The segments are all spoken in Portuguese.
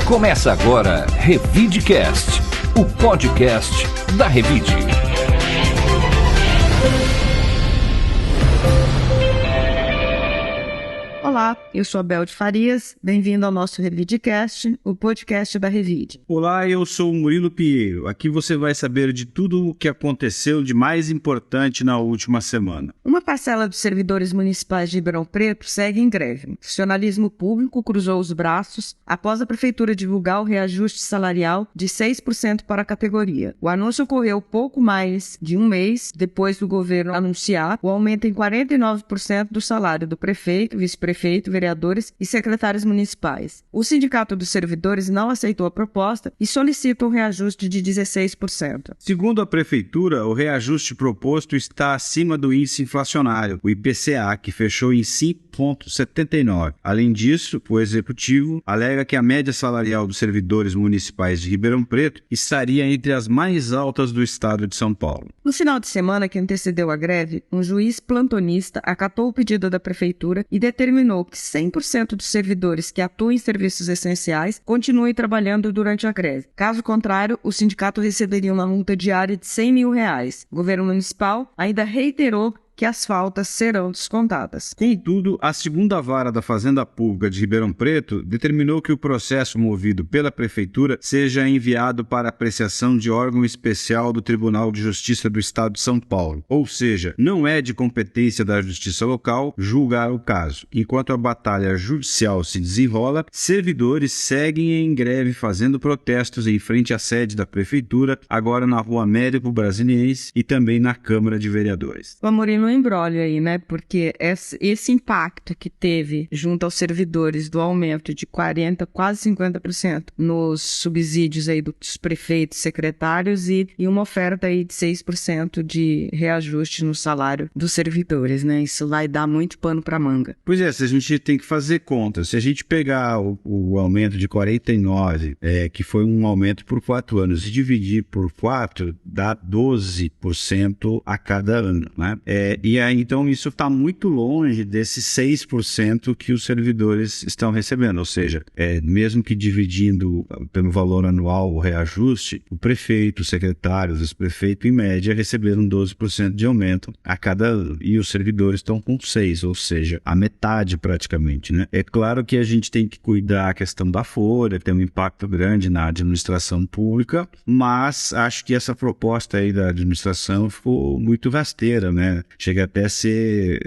Começa agora Revidecast, o podcast da Revide. Olá, eu sou a Bel de Farias, bem-vindo ao nosso Revidecast, o podcast da Revide. Olá, eu sou o Murilo Pinheiro. Aqui você vai saber de tudo o que aconteceu de mais importante na última semana. Uma parcela dos servidores municipais de Ribeirão Preto segue em greve. O funcionalismo público cruzou os braços após a prefeitura divulgar o reajuste salarial de 6% para a categoria. O anúncio ocorreu pouco mais de um mês depois do governo anunciar o aumento em 49% do salário do prefeito, vice-prefeito, vereadores e secretários municipais. O Sindicato dos Servidores não aceitou a proposta e solicita um reajuste de 16%. Segundo a prefeitura, o reajuste proposto está acima do índice inflacionário, o IPCA, que fechou em 5,79. Além disso, o executivo alega que a média salarial dos servidores municipais de Ribeirão Preto estaria entre as mais altas do estado de São Paulo. No final de semana que antecedeu a greve, um juiz plantonista acatou o pedido da prefeitura e determinou que 100% dos servidores que atuam em serviços essenciais continuem trabalhando durante a greve. Caso contrário, o sindicato receberia uma multa diária de R$100 mil. O governo municipal ainda reiterou que as faltas serão descontadas. Contudo, a segunda vara da Fazenda Pública de Ribeirão Preto determinou que o processo movido pela Prefeitura seja enviado para apreciação de órgão especial do Tribunal de Justiça do Estado de São Paulo. Ou seja, não é de competência da Justiça local julgar o caso. Enquanto a batalha judicial se desenrola, servidores seguem em greve fazendo protestos em frente à sede da Prefeitura, agora na Rua Américo Brasiliense e também na Câmara de Vereadores. Um embrólio aí, né? Porque esse impacto que teve junto aos servidores do aumento de 40%, quase 50% nos subsídios aí dos prefeitos, secretários e uma oferta aí de 6% de reajuste no salário dos servidores, né? Isso vai dar muito pano para manga. Pois é, se a gente tem que fazer conta, se a gente pegar o aumento de 49%, que foi um aumento por 4 anos, e dividir por 4, dá 12% a cada ano, né? E aí, então, isso está muito longe desses 6% que os servidores estão recebendo. Ou seja, mesmo que dividindo pelo valor anual o reajuste, o prefeito, os secretários, os prefeitos, em média, receberam 12% de aumento a cada ano. E os servidores estão com 6%, ou seja, a metade praticamente, né? É claro que a gente tem que cuidar a questão da folha, tem um impacto grande na administração pública, mas acho que essa proposta aí da administração ficou muito rasteira, né? Chega até a ser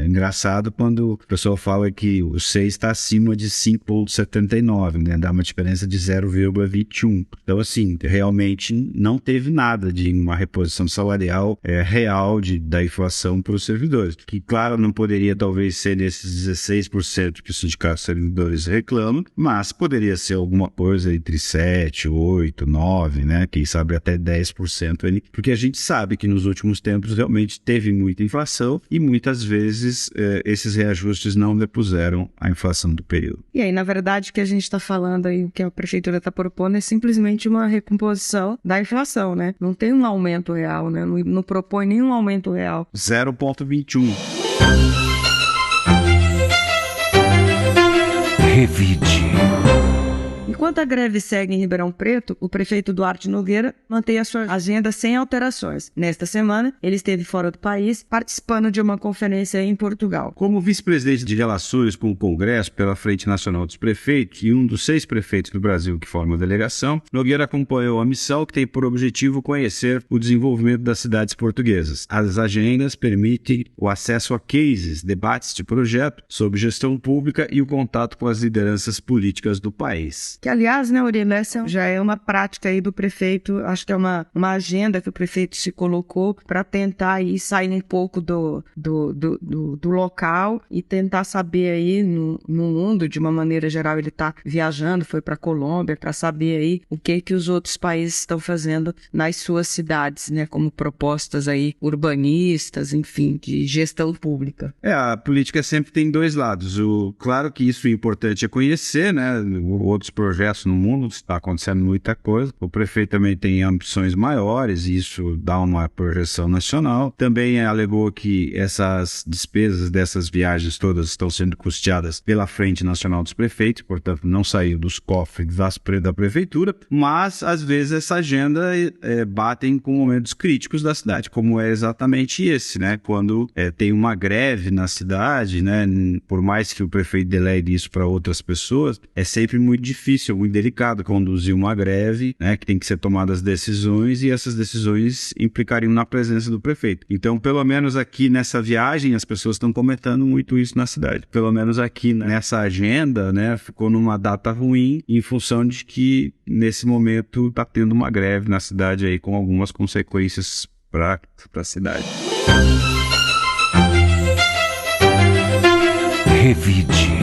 engraçado quando o pessoal fala que o 6 está acima de 5,79, né? Dá uma diferença de 0,21. Então, assim, realmente não teve nada de uma reposição salarial real da inflação para os servidores. Que, claro, não poderia talvez ser nesses 16% que os sindicatos de servidores reclamam, mas poderia ser alguma coisa entre 7, 8, 9, né? Quem sabe até 10% ali, porque a gente sabe que nos últimos tempos realmente teve muita inflação e muitas vezes esses reajustes não depuseram a inflação do período. E aí, na verdade, o que a gente está falando aí, o que a prefeitura está propondo é simplesmente uma recomposição da inflação, né? Não tem um aumento real, né? Não propõe nenhum aumento real. 0,21. Revide. Enquanto a greve segue em Ribeirão Preto, o prefeito Duarte Nogueira mantém a sua agenda sem alterações. Nesta semana, ele esteve fora do país, participando de uma conferência em Portugal. Como vice-presidente de Relações com o Congresso pela Frente Nacional dos Prefeitos e um dos 6 prefeitos do Brasil que formam a delegação, Nogueira acompanhou a missão que tem por objetivo conhecer o desenvolvimento das cidades portuguesas. As agendas permitem o acesso a cases, debates de projeto sobre gestão pública e o contato com as lideranças políticas do país. Que, aliás, né, Uriel, essa já é uma prática aí do prefeito, acho que é uma agenda que o prefeito se colocou para tentar aí sair um pouco do local e tentar saber aí no mundo, de uma maneira geral, ele está viajando, foi para a Colômbia para saber aí o que os outros países estão fazendo nas suas cidades, né, como propostas aí urbanistas, enfim, de gestão pública. A política sempre tem dois lados. Claro que isso é importante conhecer, né, outros projetos projetos no mundo, está acontecendo muita coisa. O prefeito também tem ambições maiores, e isso dá uma projeção nacional. Também alegou que essas despesas dessas viagens todas estão sendo custeadas pela Frente Nacional dos Prefeitos, portanto não saiu dos cofres da prefeitura, mas às vezes essa agenda batem com momentos críticos da cidade, como é exatamente esse, né? Quando tem uma greve na cidade, né? Por mais que o prefeito delegue isso para outras pessoas, é sempre muito difícil, muito delicado conduzir uma greve, né? Que tem que ser tomadas decisões, e essas decisões implicariam na presença do prefeito. Então, pelo menos aqui nessa viagem, as pessoas estão comentando muito isso na cidade. Pelo menos aqui nessa agenda, né? Ficou numa data ruim, em função de que nesse momento está tendo uma greve na cidade aí, com algumas consequências para a cidade. Revide.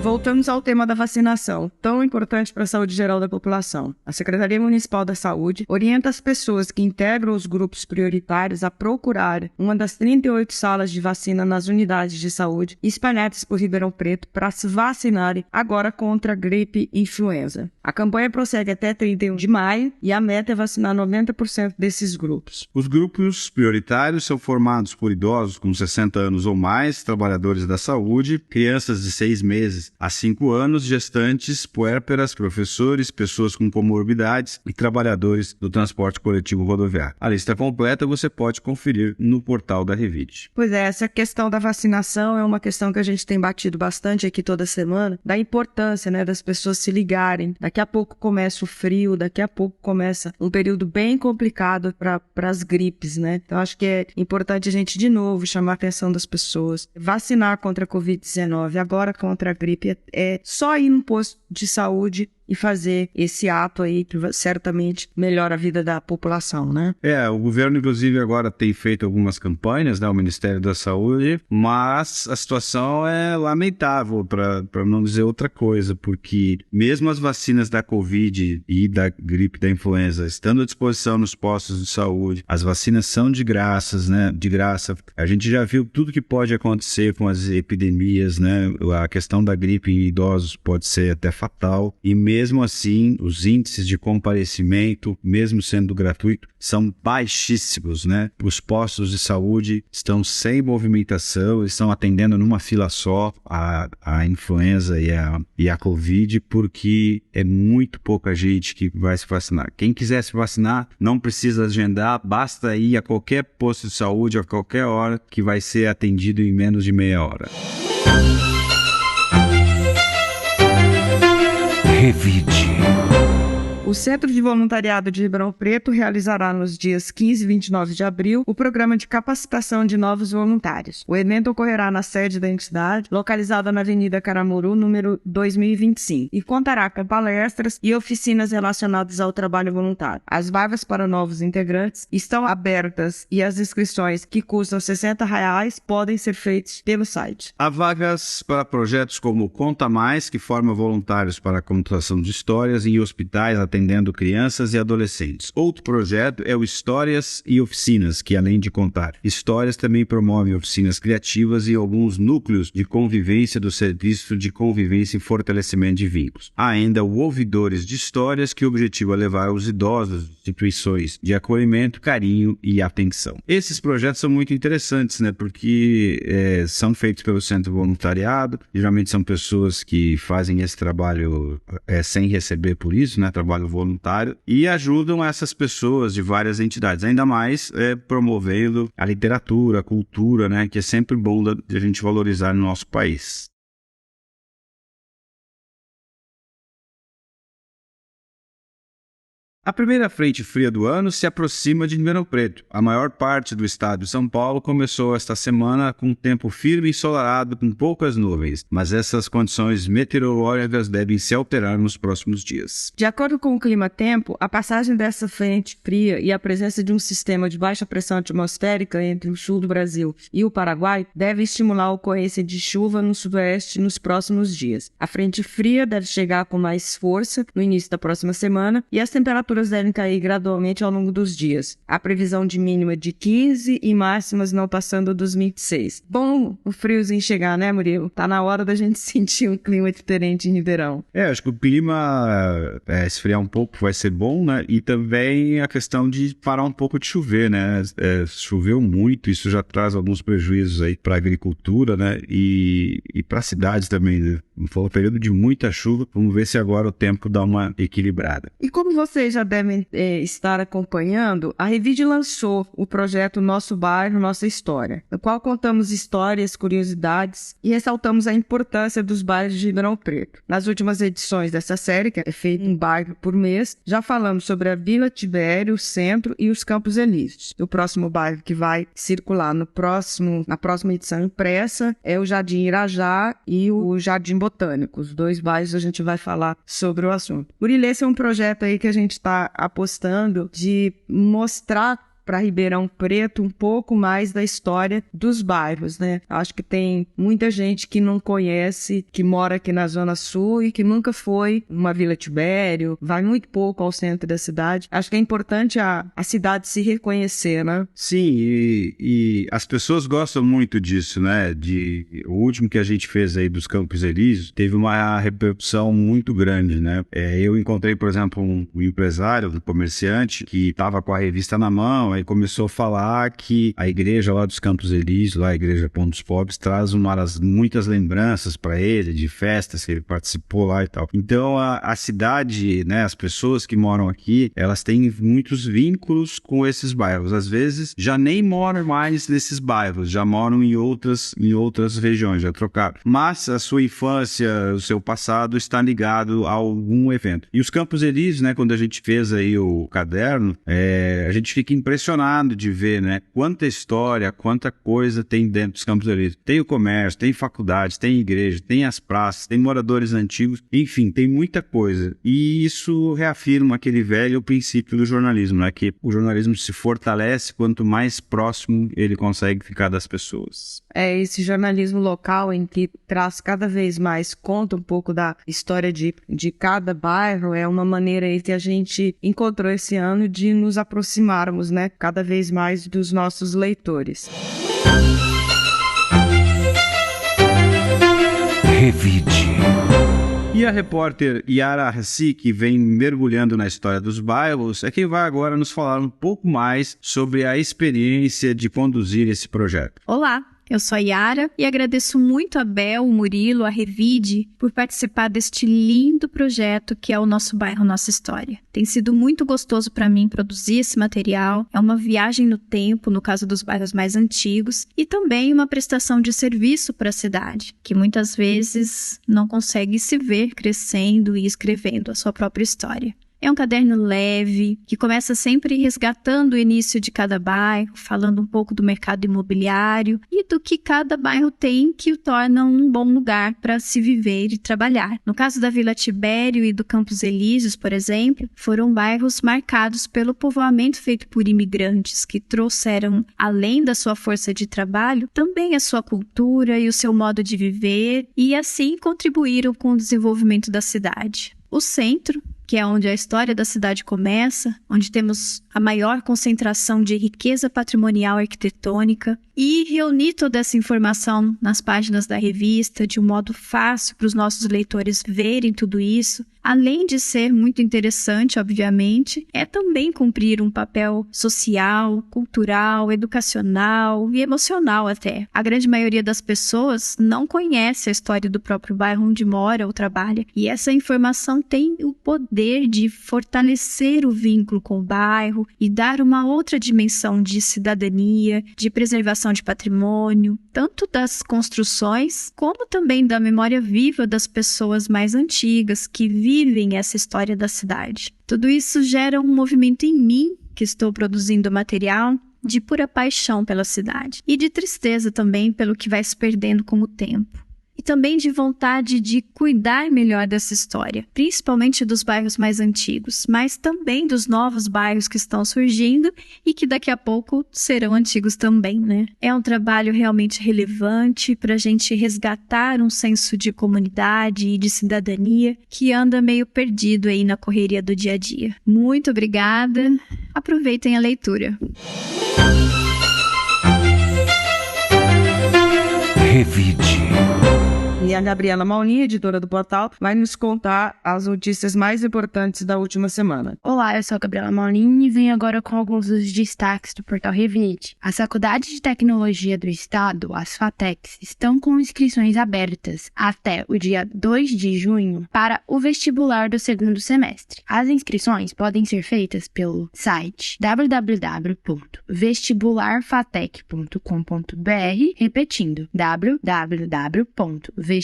Voltamos ao tema da vacinação, tão importante para a saúde geral da população. A Secretaria Municipal da Saúde orienta as pessoas que integram os grupos prioritários a procurar uma das 38 salas de vacina nas unidades de saúde espalhadas por Ribeirão Preto para se vacinarem agora contra a gripe e influenza. A campanha prossegue até 31 de maio e a meta é vacinar 90% desses grupos. Os grupos prioritários são formados por idosos com 60 anos ou mais, trabalhadores da saúde, crianças de 6 meses a 5 anos, gestantes, puérperas, professores, pessoas com comorbidades e trabalhadores do transporte coletivo rodoviário. A lista completa você pode conferir no portal da Revide. Pois é, essa questão da vacinação é uma questão que a gente tem batido bastante aqui toda semana, da importância, né, das pessoas se ligarem. Daqui a pouco começa o frio, daqui a pouco começa um período bem complicado para as gripes, né? Então acho que é importante a gente de novo chamar a atenção das pessoas. Vacinar contra a Covid-19, agora contra a gripe, é só ir no posto de saúde e fazer esse ato aí que certamente melhora a vida da população, né? O governo, inclusive, agora tem feito algumas campanhas, né, o Ministério da Saúde, mas a situação é lamentável, para não dizer outra coisa, porque mesmo as vacinas da Covid e da gripe da influenza estando à disposição nos postos de saúde, as vacinas são de graça, né? De graça. A gente já viu tudo que pode acontecer com as epidemias, né? A questão da gripe em idosos pode ser até fatal, e mesmo assim, os índices de comparecimento, mesmo sendo gratuito, são baixíssimos, né? Os postos de saúde estão sem movimentação, estão atendendo numa fila só a influenza e a Covid, porque é muito pouca gente que vai se vacinar. Quem quiser se vacinar, não precisa agendar, basta ir a qualquer posto de saúde a qualquer hora, que vai ser atendido em menos de meia hora. Revide. O Centro de Voluntariado de Ribeirão Preto realizará nos dias 15 e 29 de abril o programa de capacitação de novos voluntários. O evento ocorrerá na sede da entidade, localizada na Avenida Caramuru, número 2025, e contará com palestras e oficinas relacionadas ao trabalho voluntário. As vagas para novos integrantes estão abertas e as inscrições, que custam R$60, podem ser feitas pelo site. Há vagas para projetos como Conta Mais, que forma voluntários para a contação de histórias em hospitais atendendo crianças e adolescentes. Outro projeto é o Histórias e Oficinas, que além de contar histórias, também promove oficinas criativas e alguns núcleos de convivência do Serviço de Convivência e Fortalecimento de Vínculos. Há ainda o Ouvidores de Histórias, que o objetivo é levar os idosos a instituições de acolhimento, carinho e atenção. Esses projetos são muito interessantes, né? Porque são feitos pelo Centro Voluntariado, geralmente são pessoas que fazem esse trabalho sem receber por isso, né? Trabalho voluntário, e ajudam essas pessoas de várias entidades, ainda mais promovendo a literatura, a cultura, né, que é sempre bom de a gente valorizar no nosso país. A primeira frente fria do ano se aproxima de Ribeirão Preto. A maior parte do estado de São Paulo começou esta semana com um tempo firme e ensolarado, com poucas nuvens, mas essas condições meteorológicas devem se alterar nos próximos dias. De acordo com o clima-tempo, a passagem dessa frente fria e a presença de um sistema de baixa pressão atmosférica entre o sul do Brasil e o Paraguai deve estimular a ocorrência de chuva no sudoeste nos próximos dias. A frente fria deve chegar com mais força no início da próxima semana e as temperaturas temperaturas devem cair gradualmente ao longo dos dias. A previsão de mínima de 15 e máximas não passando dos 26. Bom o friozinho chegar, né, Murilo? Tá na hora da gente sentir um clima diferente em Ribeirão. Acho que o clima esfriar um pouco vai ser bom, né? E também a questão de parar um pouco de chover, né? Choveu muito, isso já traz alguns prejuízos aí para a agricultura, né? E para a cidade também, né? Foi um período de muita chuva. Vamos ver se agora o tempo dá uma equilibrada. E como vocês já devem estar acompanhando, a Revide lançou o projeto Nosso Bairro, Nossa História, no qual contamos histórias, curiosidades e ressaltamos a importância dos bairros de Ribeirão Preto. Nas últimas edições dessa série, que é feita um bairro por mês, já falamos sobre a Vila Tibério, o Centro e os Campos Elíseos. O próximo bairro que vai circular na próxima edição impressa é o Jardim Irajá e o Jardim Botânico. Os dois bairros a gente vai falar sobre o assunto. Murilo, esse é um projeto aí que a gente está apostando de mostrar para Ribeirão Preto um pouco mais da história dos bairros, né? Acho que tem muita gente que não conhece, que mora aqui na Zona Sul e que nunca foi numa Vila Tibério, vai muito pouco ao centro da cidade. Acho que é importante a cidade se reconhecer, né? Sim, e as pessoas gostam muito disso, né? O último que a gente fez aí dos Campos Elíseos teve uma repercussão muito grande, né? Eu encontrei, por exemplo, um empresário, um comerciante que estava com a revista na mão. Aí começou a falar que a igreja lá dos Campos Elíseos, lá a Igreja Pão dos Pobres, traz muitas lembranças para ele, de festas que ele participou lá e tal. Então a cidade, né, as pessoas que moram aqui, elas têm muitos vínculos com esses bairros. Às vezes já nem moram mais nesses bairros, já moram em outras regiões, já trocaram. Mas a sua infância, o seu passado está ligado a algum evento. E os Campos Elíseos, né, quando a gente fez aí o caderno, a gente fica impressionado de ver, né, quanta história, quanta coisa tem dentro dos Campos Elíseos. Tem o comércio, tem faculdades, tem igreja, tem as praças, tem moradores antigos, enfim, tem muita coisa. E isso reafirma aquele velho princípio do jornalismo, né, que o jornalismo se fortalece quanto mais próximo ele consegue ficar das pessoas. Esse jornalismo local em que traz cada vez mais, conta um pouco da história de cada bairro, é uma maneira aí que a gente encontrou esse ano de nos aproximarmos, né, cada vez mais dos nossos leitores. Revide. E a repórter Yara Hassi, que vem mergulhando na história dos bairros, é quem vai agora nos falar um pouco mais sobre a experiência de conduzir esse projeto. Olá! Eu sou a Yara e agradeço muito a Bel, o Murilo, a Revide por participar deste lindo projeto que é o Nosso Bairro, Nossa História. Tem sido muito gostoso para mim produzir esse material, é uma viagem no tempo, no caso dos bairros mais antigos, e também uma prestação de serviço para a cidade, que muitas vezes não consegue se ver crescendo e escrevendo a sua própria história. É um caderno leve, que começa sempre resgatando o início de cada bairro, falando um pouco do mercado imobiliário e do que cada bairro tem que o torna um bom lugar para se viver e trabalhar. No caso da Vila Tibério e do Campos Elíseos, por exemplo, foram bairros marcados pelo povoamento feito por imigrantes que trouxeram, além da sua força de trabalho, também a sua cultura e o seu modo de viver e assim contribuíram com o desenvolvimento da cidade. O centro, que é onde a história da cidade começa, onde temos a maior concentração de riqueza patrimonial arquitetônica, e reunir toda essa informação nas páginas da revista de um modo fácil para os nossos leitores verem tudo isso, além de ser muito interessante, obviamente, é também cumprir um papel social, cultural, educacional e emocional até. A grande maioria das pessoas não conhece a história do próprio bairro onde mora ou trabalha, e essa informação tem o poder de fortalecer o vínculo com o bairro e dar uma outra dimensão de cidadania, de preservação de patrimônio, tanto das construções, como também da memória viva das pessoas mais antigas que vivem essa história da cidade. Tudo isso gera um movimento em mim, que estou produzindo material, de pura paixão pela cidade e de tristeza também pelo que vai se perdendo com o tempo. e também de vontade de cuidar melhor dessa história, principalmente dos bairros mais antigos, mas também dos novos bairros que estão surgindo e que daqui a pouco serão antigos também, né? É um trabalho realmente relevante para a gente resgatar um senso de comunidade e de cidadania que anda meio perdido aí na correria do dia a dia. Muito obrigada. Aproveitem a leitura. Revide. E a Gabriela Maulin, editora do portal, vai nos contar as notícias mais importantes da última semana. Olá, eu sou a Gabriela Maulin e venho agora com alguns dos destaques do portal Revide. As faculdades de tecnologia do estado, as FATECs, estão com inscrições abertas até o dia 2 de junho para o vestibular do segundo semestre. As inscrições podem ser feitas pelo site www.vestibularfatec.com.br, repetindo, www.vestibularfatec.com.br.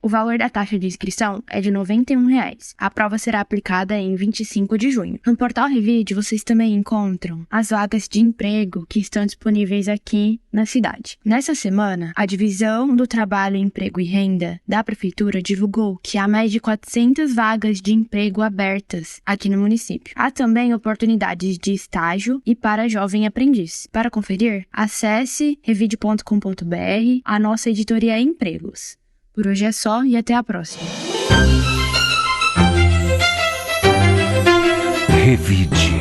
O valor da taxa de inscrição é de R$ 91. A prova será aplicada em 25 de junho. No portal Revide, vocês também encontram as vagas de emprego que estão disponíveis aqui na cidade. Nessa semana, a Divisão do Trabalho, Emprego e Renda da Prefeitura divulgou que há mais de 400 vagas de emprego abertas aqui no município. Há também oportunidades de estágio e para jovem aprendiz. Para conferir, acesse revide.com.br, a nossa editoria Empregos. Por hoje é só e até a próxima. Revide.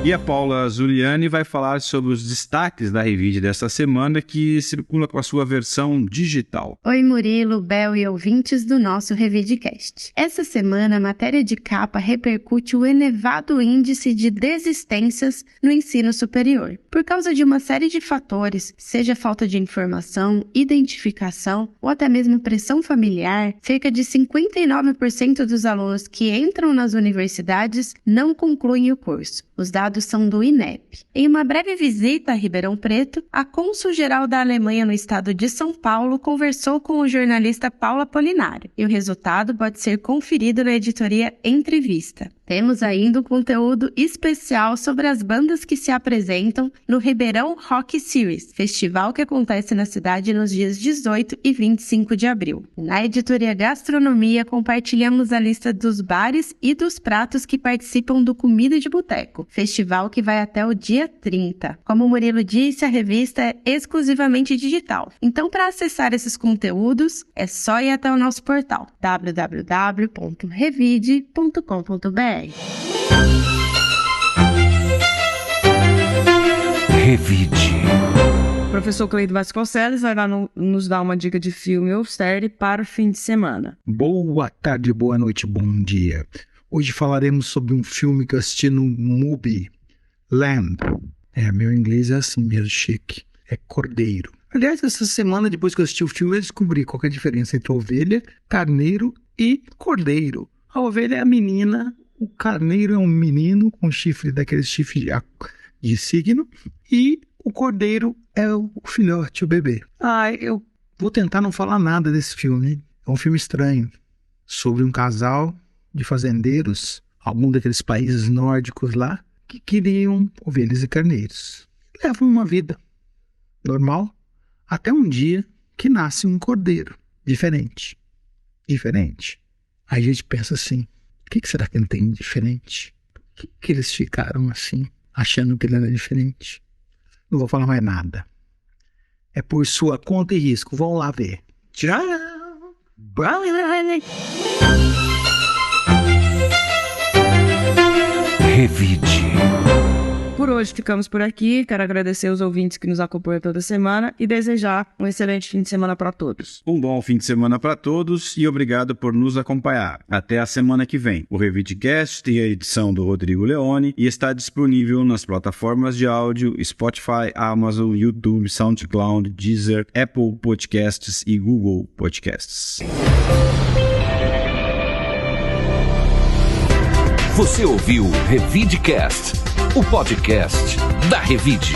E a Paula Zuliani vai falar sobre os destaques da Revide desta semana, que circula com a sua versão digital. Oi Murilo, Bel e ouvintes do nosso Revidecast. Essa semana a matéria de capa repercute o elevado índice de desistências no ensino superior. Por causa de uma série de fatores, seja falta de informação, identificação ou até mesmo pressão familiar, cerca de 59% dos alunos que entram nas universidades não concluem o curso. Os dados são do INEP. Em uma breve visita a Ribeirão Preto, a cônsul-geral da Alemanha no estado de São Paulo conversou com o jornalista Paulo Apolinário, e o resultado pode ser conferido na editoria Entrevista. Temos ainda um conteúdo especial sobre as bandas que se apresentam no Ribeirão Rock Series, festival que acontece na cidade nos dias 18 e 25 de abril. Na editoria Gastronomia, compartilhamos a lista dos bares e dos pratos que participam do Comida de Boteco, festival que vai até o dia 30. Como o Murilo disse, a revista é exclusivamente digital. Então, para acessar esses conteúdos, é só ir até o nosso portal www.revide.com.br. Revide. O professor Cleiton Vasconcelos vai nos dar uma dica de filme ou série para o fim de semana. Boa tarde, boa noite, bom dia. Hoje falaremos sobre um filme que eu assisti no MUBI, Lamb. Meu inglês é assim mesmo, chique. É cordeiro. Aliás, essa semana, depois que eu assisti o filme, eu descobri qual que é a diferença entre ovelha, carneiro e cordeiro. A ovelha é a menina, o carneiro é um menino com chifre, daqueles chifres de signo, e o cordeiro é o filhote, o bebê. Eu vou tentar não falar nada desse filme. É um filme estranho, sobre um casal de fazendeiros, algum daqueles países nórdicos lá, que queriam ovelhas e carneiros. Levam uma vida normal, até um dia que nasce um cordeiro diferente. Aí a gente pensa assim, o que será que ele tem de diferente? Por que eles ficaram assim, achando que ele era diferente? Não vou falar mais nada. É por sua conta e risco. Vão lá ver. Tchau! Bye! Revide. Por hoje ficamos por aqui. Quero agradecer os ouvintes que nos acompanham toda semana e desejar um excelente fim de semana para todos. Um bom fim de semana para todos e obrigado por nos acompanhar. Até a semana que vem. O Revidecast tem a edição do Rodrigo Leone e está disponível nas plataformas de áudio Spotify, Amazon, YouTube, SoundCloud, Deezer, Apple Podcasts e Google Podcasts. Você ouviu Revidecast, o podcast da Revide.